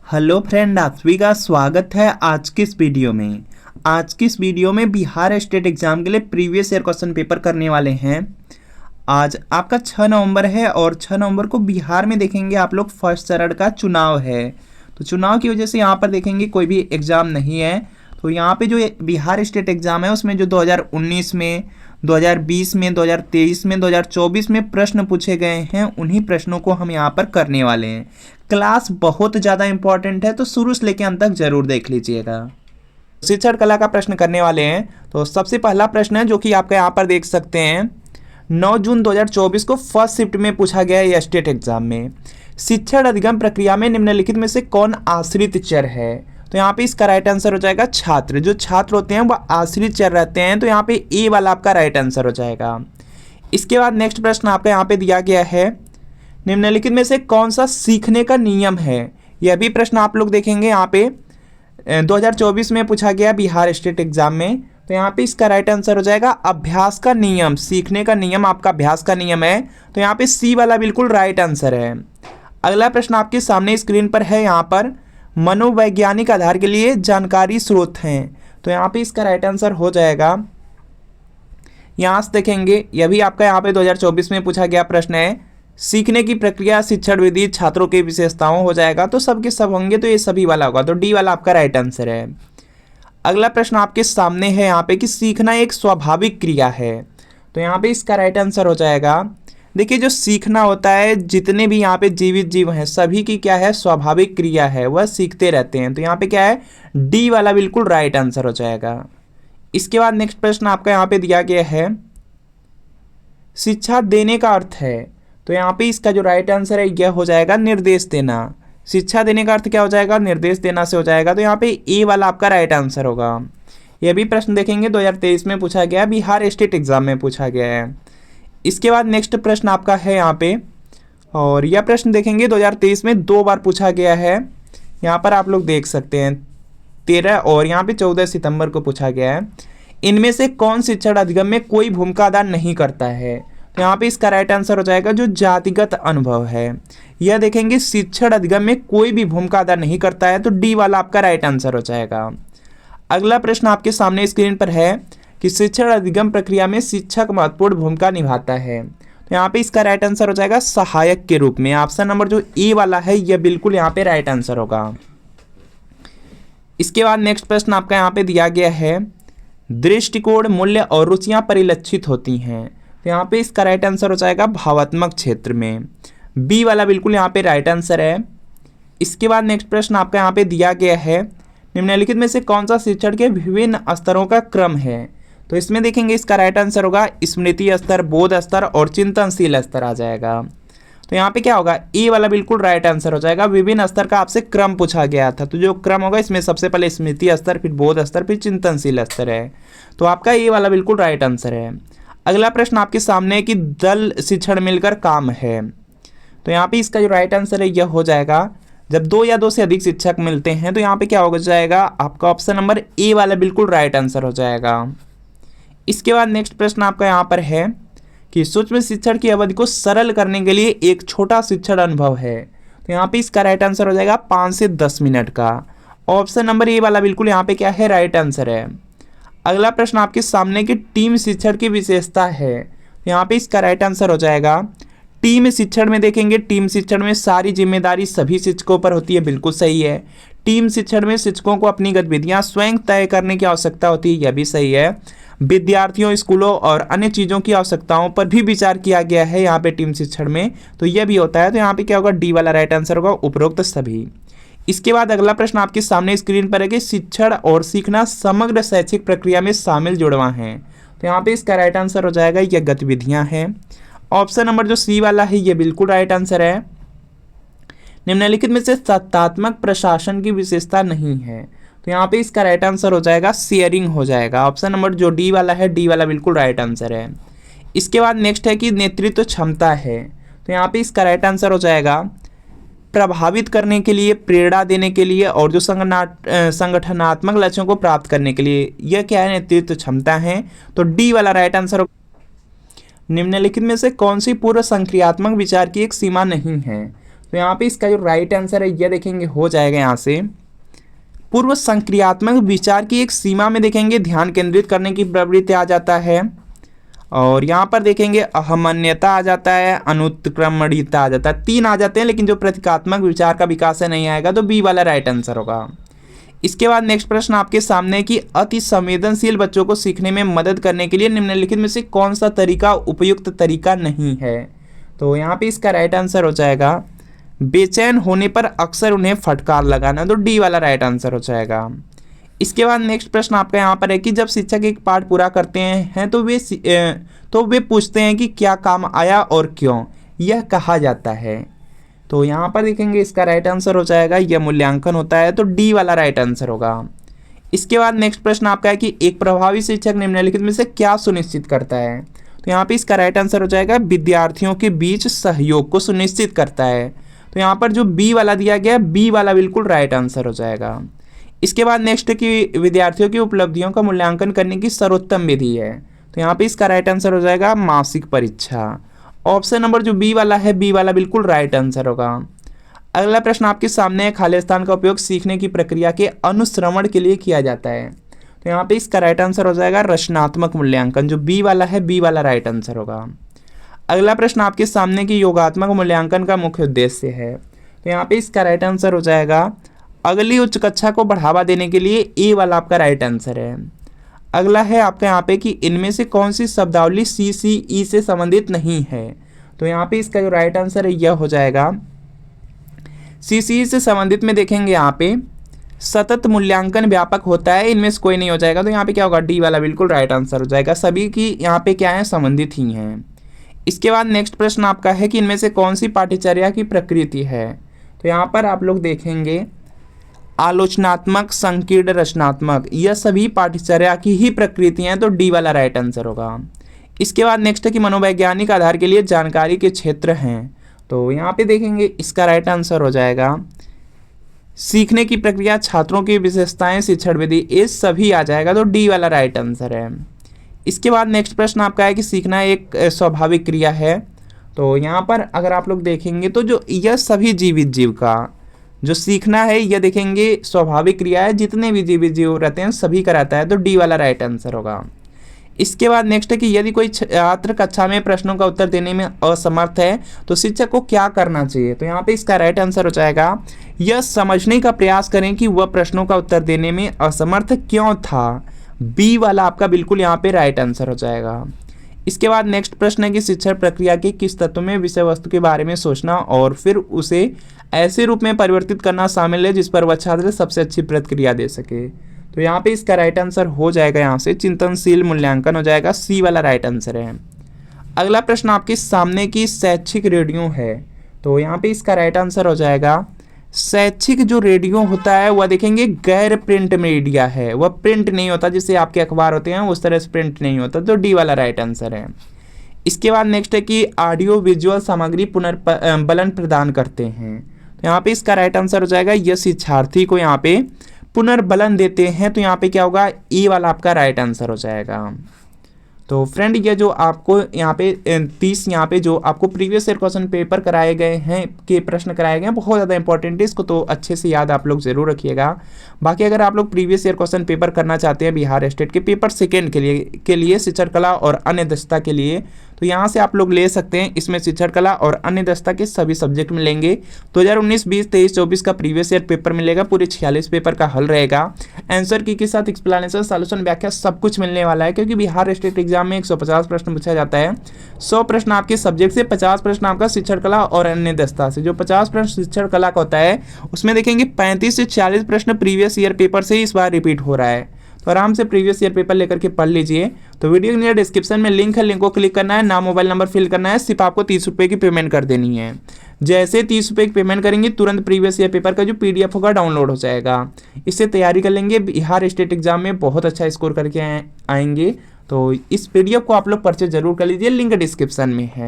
Hello friend, आप सभी का स्वागत है आज की इस वीडियो में। आज की इस वीडियो में बिहार स्टेट एग्जाम के लिए प्रीवियस ईयर क्वेश्चन पेपर करने वाले हैं। आज आपका 6 नवंबर है और 6 नवंबर को बिहार में देखेंगे आप लोग फर्स्ट चरण का चुनाव है। तो चुनाव की वजह से यहाँ पर देखेंगे कोई भी एग्ज़ाम नहीं है। तो यहाँ पे जो बिहार स्टेट एग्ज़ाम है उसमें जो 2019 में, 2020 में, 2023 में, 2024 में प्रश्न पूछे गए हैं उन्हीं प्रश्नों को हम यहाँ पर करने वाले हैं। क्लास बहुत ज़्यादा इंपॉर्टेंट है, तो शुरू से लेकर अंत तक जरूर देख लीजिएगा। शिक्षण कला का प्रश्न करने वाले हैं। तो सबसे पहला प्रश्न है जो कि आपका यहाँ पर देख सकते हैं, 9 जून 2024 को फर्स्ट शिफ्ट में पूछा गया है स्टेट एग्जाम में। शिक्षण अधिगम प्रक्रिया में निम्नलिखित में से कौन आश्रित चर है? तो यहाँ पे इसका राइट आंसर हो जाएगा छात्र। जो छात्र होते हैं वह आश्रित चर रहते हैं, तो यहाँ पे ए वाला आपका राइट आंसर हो जाएगा। इसके बाद नेक्स्ट प्रश्न आपका यहाँ पे दिया गया है, निम्नलिखित में से कौन सा सीखने का नियम है? यह भी प्रश्न आप लोग देखेंगे यहाँ पे 2024 में पूछा गया बिहार स्टेट एग्जाम में। तो यहाँ पे इसका राइट आंसर हो जाएगा अभ्यास का नियम। सीखने का नियम आपका अभ्यास का नियम है, तो यहाँ पे सी वाला बिल्कुल राइट आंसर है। अगला प्रश्न आपके सामने स्क्रीन पर है, यहाँ पर मनोवैज्ञानिक आधार के लिए जानकारी स्रोत हैं। तो यहाँ पे इसका राइट आंसर हो जाएगा, यहाँ से देखेंगे यह भी आपका यहाँ पे 2024 में पूछा गया प्रश्न है, सीखने की प्रक्रिया, शिक्षण विधि, छात्रों की विशेषताओं हो जाएगा। तो सबके सब होंगे, तो ये सभी वाला होगा, तो डी वाला आपका राइट आंसर है। अगला प्रश्न आपके सामने है यहाँ पे कि सीखना एक स्वाभाविक क्रिया है। तो यहाँ पे इसका राइट आंसर हो जाएगा, देखिए जो सीखना होता है, जितने भी यहाँ पे जीवित जीव हैं सभी की क्या है, स्वाभाविक क्रिया है, वह सीखते रहते हैं। तो यहाँ पे क्या है, डी वाला बिल्कुल राइट आंसर हो जाएगा। इसके बाद नेक्स्ट प्रश्न आपका यहाँ पे दिया गया है, शिक्षा देने का अर्थ है। तो यहाँ पे इसका जो राइट आंसर है यह हो जाएगा निर्देश देना। शिक्षा देने का अर्थ क्या हो जाएगा, निर्देश देना से हो जाएगा। तो यहाँ पे ए वाला आपका राइट आंसर होगा। यह भी प्रश्न देखेंगे 2023 में पूछा गया, बिहार स्टेट एग्जाम में पूछा गया है। इसके बाद नेक्स्ट प्रश्न आपका है यहाँ पे, और यह प्रश्न देखेंगे 2023 में 2 बार पूछा गया है। यहाँ पर आप लोग देख सकते हैं 13 और यहाँ पे 14 सितंबर को पूछा गया है। इनमें से कौन शिक्षण अधिगम में कोई भूमिका अदा नहीं करता है? तो यहाँ पे इसका राइट आंसर हो जाएगा जो जातिगत अनुभव है। यह देखेंगे शिक्षण अधिगम में कोई भी भूमिका अदा नहीं करता है, तो डी वाला आपका राइट आंसर हो जाएगा। अगला प्रश्न आपके सामने स्क्रीन पर है कि शिक्षण अधिगम प्रक्रिया में शिक्षक महत्वपूर्ण भूमिका निभाता है। तो यहाँ पे इसका राइट आंसर हो जाएगा सहायक के रूप में। ऑप्शन नंबर जो ए वाला है यह बिल्कुल यहाँ पे राइट आंसर होगा। इसके बाद नेक्स्ट प्रश्न आपका यहाँ पे दिया गया है, दृष्टिकोण, मूल्य और रुचियां परिलक्षित होती हैं। तो यहाँ पे इसका राइट आंसर हो जाएगा भावात्मक क्षेत्र में। बी वाला बिल्कुल यहाँ पे राइट आंसर है। इसके बाद नेक्स्ट प्रश्न आपका यहाँ पे दिया गया है, निम्नलिखित में से कौन सा शिक्षण के विभिन्न स्तरों का क्रम है? तो इसमें देखेंगे इसका राइट आंसर होगा स्मृति स्तर, बोध स्तर और चिंतनशील स्तर आ जाएगा। तो यहाँ पे क्या होगा, ए वाला बिल्कुल राइट आंसर हो जाएगा। विभिन्न स्तर का आपसे क्रम पूछा गया था, तो जो क्रम होगा इसमें सबसे पहले स्मृति स्तर, फिर बोध स्तर, फिर चिंतनशील स्तर है। तो आपका ए वाला बिल्कुल राइट आंसर है। अगला प्रश्न आपके सामने है कि दल शिक्षण मिलकर काम है। तो यहाँ पे इसका जो राइट आंसर है यह हो जाएगा, जब 2 या 2 से अधिक शिक्षक मिलते हैं तो यहाँ पे क्या हो जाएगा, आपका ऑप्शन नंबर ए वाला बिल्कुल राइट आंसर हो जाएगा। इसके बाद नेक्स्ट प्रश्न आपका यहाँ पर है कि सूक्ष्म शिक्षण की अवधि को सरल करने के लिए एक छोटा शिक्षण अनुभव है। तो यहाँ पे इसका राइट आंसर हो जाएगा 5 से 10 मिनट का। ऑप्शन नंबर ए वाला बिल्कुल यहाँ पे क्या है, राइट आंसर है। अगला प्रश्न आपके सामने की टीम शिक्षण की विशेषता है। तो यहाँ पे इसका राइट आंसर हो जाएगा, टीम शिक्षण में देखेंगे, टीम शिक्षण में सारी जिम्मेदारी सभी शिक्षकों पर होती है, बिल्कुल सही है। टीम शिक्षण में शिक्षकों को अपनी गतिविधियां स्वयं तय करने की आवश्यकता होती है, यह भी सही है। विद्यार्थियों, स्कूलों और अन्य चीज़ों की आवश्यकताओं पर भी विचार किया गया है यहाँ पे टीम शिक्षण में, तो यह भी होता है। तो यहाँ पे क्या होगा, डी वाला राइट आंसर होगा, उपरोक्त सभी। इसके बाद अगला प्रश्न आपके सामने स्क्रीन पर है कि शिक्षण और सीखना समग्र शैक्षिक प्रक्रिया में शामिल जुड़वा है। तो यहाँ पे इसका राइट आंसर हो जाएगा यह गतिविधियाँ हैं। ऑप्शन नंबर जो सी वाला है ये बिल्कुल राइट आंसर है। निम्नलिखित में से सत्तात्मक प्रशासन की विशेषता नहीं है। तो यहाँ पे इसका राइट आंसर हो जाएगा शेयरिंग हो जाएगा। ऑप्शन नंबर जो डी वाला है, डी वाला बिल्कुल राइट आंसर है। इसके बाद नेक्स्ट है कि नेतृत्व क्षमता है। तो यहाँ पे इसका राइट आंसर हो जाएगा प्रभावित करने के लिए, प्रेरणा देने के लिए और जो संगठनात्मक लक्ष्यों को प्राप्त करने के लिए, यह क्या है, नेतृत्व क्षमता है। तो डी वाला राइट आंसर। निम्नलिखित में से कौन सी पूर्व संक्रियात्मक विचार की एक सीमा नहीं है? तो यहाँ पे इसका जो राइट आंसर है यह देखेंगे हो जाएगा यहाँ से पूर्व संक्रियात्मक विचार की एक सीमा में देखेंगे ध्यान केंद्रित करने की प्रवृत्ति आ जाता है, और यहाँ पर देखेंगे अहमन्यता आ जाता है, अनुत्क्रमणीयता आ जाता है। 3 आ जाते हैं, लेकिन जो प्रतीकात्मक विचार का विकास है नहीं आएगा, तो बी वाला राइट आंसर होगा। इसके बाद नेक्स्ट प्रश्न आपके सामने कि अति संवेदनशील बच्चों को सीखने में मदद करने के लिए निम्नलिखित में से कौन सा तरीका उपयुक्त तरीका नहीं है। तो यहाँ पे इसका राइट आंसर हो जाएगा बेचैन होने पर अक्सर उन्हें फटकार लगाना, तो डी वाला राइट आंसर हो जाएगा। इसके बाद नेक्स्ट प्रश्न आपका यहाँ पर है कि जब शिक्षक एक पाठ पूरा करते हैं तो वे पूछते हैं कि क्या काम आया और क्यों, यह कहा जाता है। तो यहाँ पर देखेंगे इसका राइट आंसर हो जाएगा यह मूल्यांकन होता है, तो डी वाला राइट आंसर होगा। इसके बाद नेक्स्ट प्रश्न आपका है कि एक प्रभावी शिक्षक निम्नलिखित में से क्या सुनिश्चित करता है। तो यहाँ पे इसका राइट आंसर हो जाएगा विद्यार्थियों के बीच सहयोग को सुनिश्चित करता है। तो यहाँ पर जो बी वाला दिया गया, बी वाला बिल्कुल राइट आंसर हो जाएगा। इसके बाद नेक्स्ट की विद्यार्थियों की उपलब्धियों का मूल्यांकन करने की सर्वोत्तम विधि है। तो यहाँ पे इसका राइट आंसर हो जाएगा मासिक परीक्षा। ऑप्शन नंबर जो बी वाला है, बी वाला बिल्कुल राइट आंसर होगा। अगला प्रश्न आपके सामने है खाली स्थान का उपयोग सीखने की प्रक्रिया के अनुश्रवण के लिए किया जाता है। तो यहाँ पे इसका राइट आंसर हो जाएगा रचनात्मक मूल्यांकन, जो बी वाला है, बी वाला राइट आंसर होगा। अगला प्रश्न आपके सामने की योगात्मक मूल्यांकन का मुख्य उद्देश्य है। तो यहाँ पे इसका राइट आंसर हो जाएगा अगली उच्च कक्षा को बढ़ावा देने के लिए, ए वाला आपका राइट आंसर है। अगला है आपका यहाँ पे कि इनमें से कौन सी शब्दावली CCE से संबंधित नहीं है। तो यहाँ पे इसका जो राइट आंसर है यह हो जाएगा CCE से संबंधित में देखेंगे यहाँ पे सतत मूल्यांकन व्यापक होता है, इनमें से कोई नहीं हो जाएगा। तो यहाँ पे क्या होगा, डी वाला बिल्कुल राइट आंसर हो जाएगा। सभी की यहाँ पे क्या है, संबंधित ही हैं। इसके बाद नेक्स्ट प्रश्न आपका है कि इनमें से कौन सी पाठ्यचर्या की प्रकृति है। तो यहाँ पर आप लोग देखेंगे आलोचनात्मक, संकीर्ण, रचनात्मक, यह सभी पाठ्यचर्या की ही प्रकृतियां हैं, तो डी वाला राइट आंसर होगा। इसके बाद नेक्स्ट है कि मनोवैज्ञानिक आधार के लिए जानकारी के क्षेत्र हैं। तो यहाँ पे देखेंगे इसका राइट आंसर हो जाएगा सीखने की प्रक्रिया, छात्रों की विशेषताएं, शिक्षण विधि, ये सभी आ जाएगा, तो डी वाला राइट आंसर है। इसके बाद नेक्स्ट प्रश्न आपका है कि सीखना एक स्वाभाविक क्रिया है। तो यहाँ पर अगर आप लोग देखेंगे तो जो यह सभी जीवित जीव का जो सीखना है यह देखेंगे स्वाभाविक क्रिया है, जितने भी जीवित जीव रहते हैं सभी कराता है, तो डी वाला राइट आंसर होगा। इसके बाद नेक्स्ट है कि यदि कोई छात्र कक्षा में प्रश्नों का उत्तर देने में असमर्थ है तो शिक्षक को क्या करना चाहिए। तो यहाँ पे इसका राइट आंसर हो जाएगा यह समझने का प्रयास करें कि वह प्रश्नों का उत्तर देने में असमर्थ क्यों था, बी वाला आपका बिल्कुल यहाँ पे राइट आंसर हो जाएगा। इसके बाद नेक्स्ट प्रश्न है कि शिक्षण प्रक्रिया के किस तत्व में विषय वस्तु के बारे में सोचना और फिर उसे ऐसे रूप में परिवर्तित करना शामिल है जिस पर वह छात्र सबसे अच्छी प्रतिक्रिया दे सके। तो यहाँ पे इसका राइट आंसर हो जाएगा यहाँ से चिंतनशील मूल्यांकन हो जाएगा, सी वाला राइट आंसर है। अगला प्रश्न आपके सामने की शैक्षिक रेडियो है। तो यहाँ पे इसका राइट आंसर हो जाएगा शैक्षिक जो रेडियो होता है वह देखेंगे गैर प्रिंट मीडिया है, वह प्रिंट नहीं होता, जिससे आपके अखबार होते हैं उस तरह से प्रिंट नहीं होता, तो डी वाला राइट आंसर है। इसके बाद नेक्स्ट है कि ऑडियो विजुअल सामग्री पुनर्बलन प्रदान करते हैं। तो यहाँ पे इसका राइट आंसर हो जाएगा यह शिक्षार्थी को यहाँ पे पुनर्बलन देते हैं, तो यहाँ पे क्या होगा, ई वाला आपका राइट आंसर हो जाएगा। तो फ्रेंड ये जो आपको यहाँ पे 30 यहाँ पे जो आपको प्रीवियस ईयर क्वेश्चन पेपर कराए गए हैं के प्रश्न कराए गए हैं बहुत ज़्यादा इंपॉर्टेंट है, इसको तो अच्छे से याद आप लोग जरूर रखिएगा। बाकी अगर आप लोग प्रीवियस ईयर क्वेश्चन पेपर करना चाहते हैं बिहार स्टेट के पेपर सेकेंड के लिए शिक्षण कला और अन्य दक्षता के लिए, तो यहाँ से आप लोग ले सकते हैं। इसमें शिक्षण कला और अन्य दक्षता के सभी सब्जेक्ट मिलेंगे। 2019, 20, 23, 24 का प्रीवियस ईयर पेपर मिलेगा, पूरे 46 पेपर का हल रहेगा, आंसर की के साथ एक्सप्लेनेशन, सॉल्यूशन, व्याख्या सब कुछ मिलने वाला है। क्योंकि बिहार स्टेट एग्जाम में 150 प्रश्न पूछा जाता है, 100 प्रश्न आपके सब्जेक्ट से, 50 प्रश्न आपका शिक्षण कला और अन्य दक्षता से। जो 50 प्रश्न शिक्षण कला का होता है उसमें देखेंगे 35 से 40 प्रश्न प्रीवियस ईयर पेपर से इस बार रिपीट हो रहा है। तो आराम से प्रीवियस ईयर पेपर लेकर के पढ़ लीजिए। तो वीडियो के नीचे डिस्क्रिप्शन में लिंक है, लिंक को क्लिक करना है, नाम मोबाइल नंबर फिल करना है, सिर्फ आपको 30 रुपये की पेमेंट कर देनी है। जैसे 30 रुपये की पेमेंट करेंगे तुरंत प्रीवियस ईयर पेपर का जो PDF होगा डाउनलोड हो जाएगा। इससे तैयारी कर लेंगे, बिहार स्टेट एग्जाम में बहुत अच्छा स्कोर करके आएंगे। तो इस PDF को आप लोग परचेज जरूर कर लीजिए, लिंक डिस्क्रिप्शन में है।